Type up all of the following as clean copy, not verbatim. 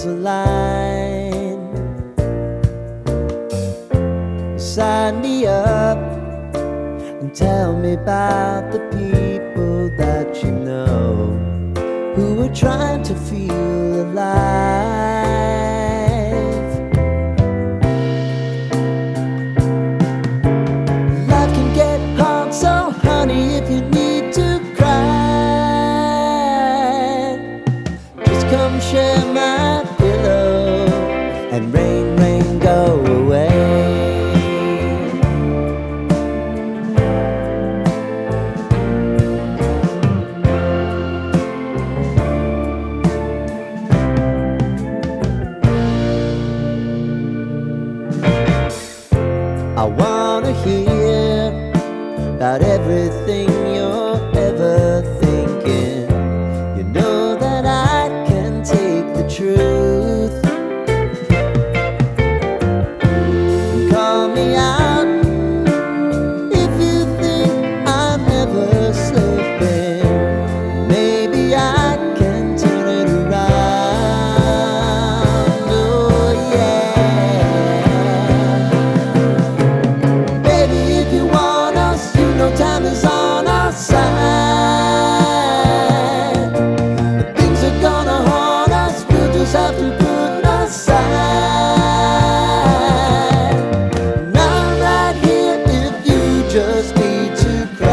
dreams align. Sign me up and tell me about the people that you know who are trying to feel alive. Life can get hard, so honey, if you need to cry, just come share my pillow and rain, rain, go away. I wanna hear about everything you're ever thinking. You know that I can take the truth. Call me out if you think I'm ever slipping. Maybe I can turn it around. Oh yeah. Baby, if you want us, you know time is on our side. But things are gonna haunt us, we'll just have to put aside. And I'm right here if you just need to cry.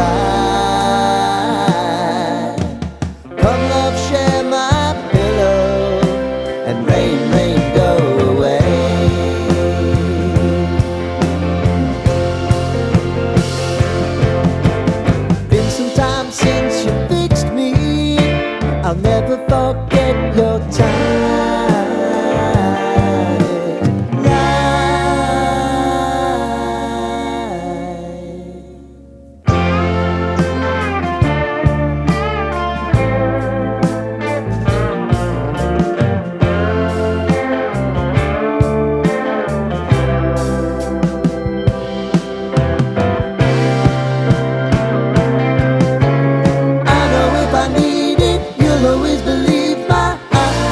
Come love, share my pillow and rain, rain, go away. Been some time since you fixed me. I'll never forget your time. I know if I need it, you'll always believe my eyes.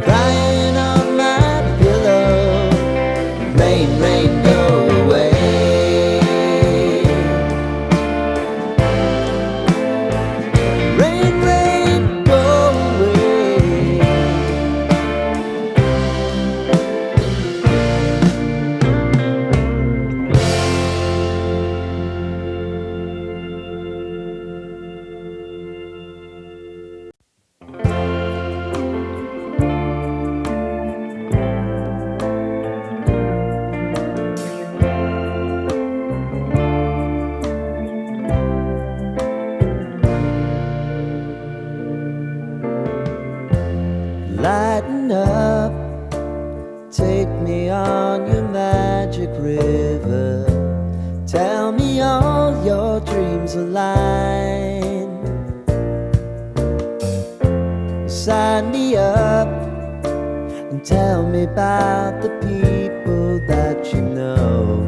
Crying on my pillow, rain, rain, go away. Rain, rain, go away. Lighten up, take me on your magic river. Tell me all your dreams align. Sign me up and tell me about the people that you know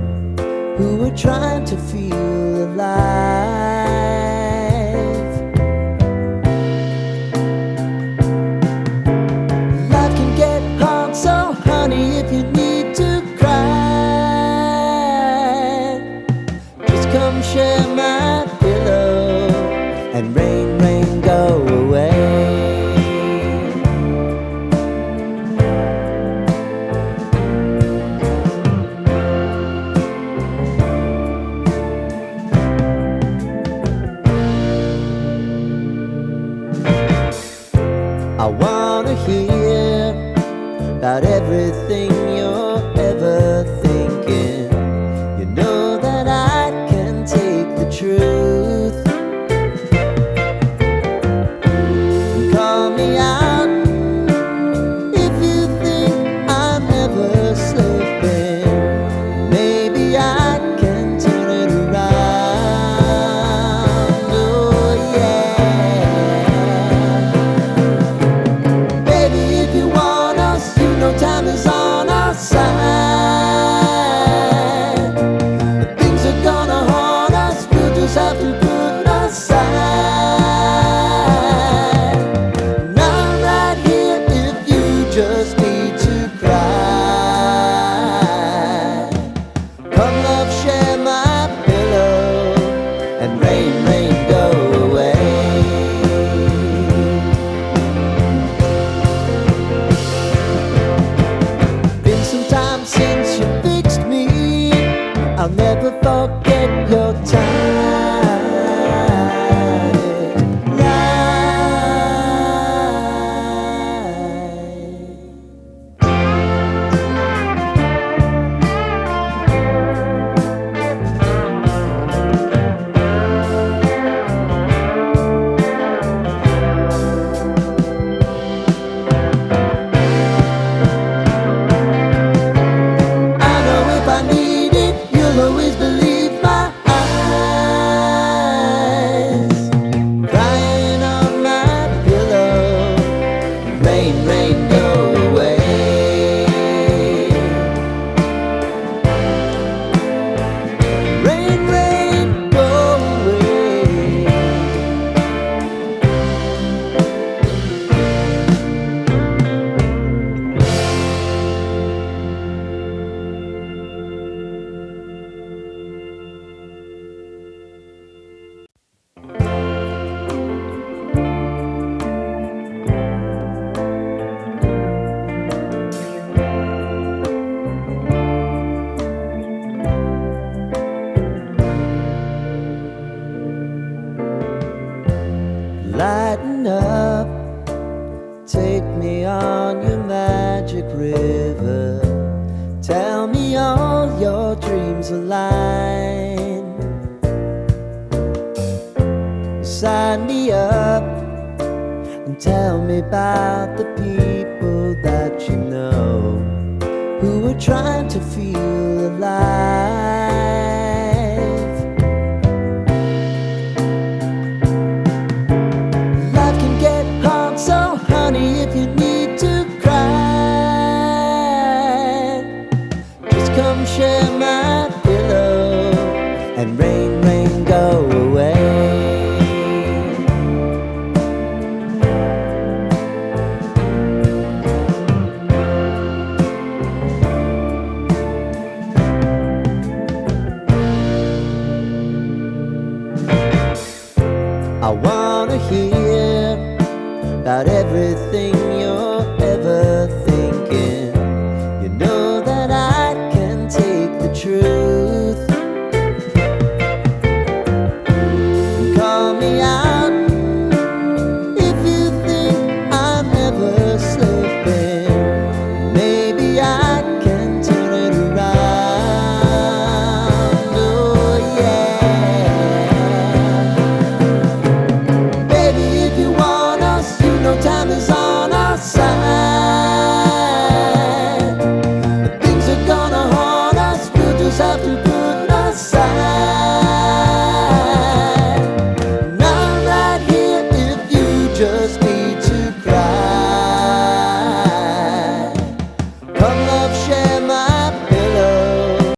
who are trying to feel alive. Life can get hard, so honey, if you need to cry, just come share my pillow and rain, rain, go away. I wanna hear about everything you're ever thinking. You know that I can take the truth. Call me out if you think I'm ever slipping. Maybe I can turn it around. Oh yeah. Baby, if you want us, you know time is on our side. forget your time. Lighten up, take me on your magic river. Tell me all your dreams align. Sign me up and tell me about the people that you know who are trying to feel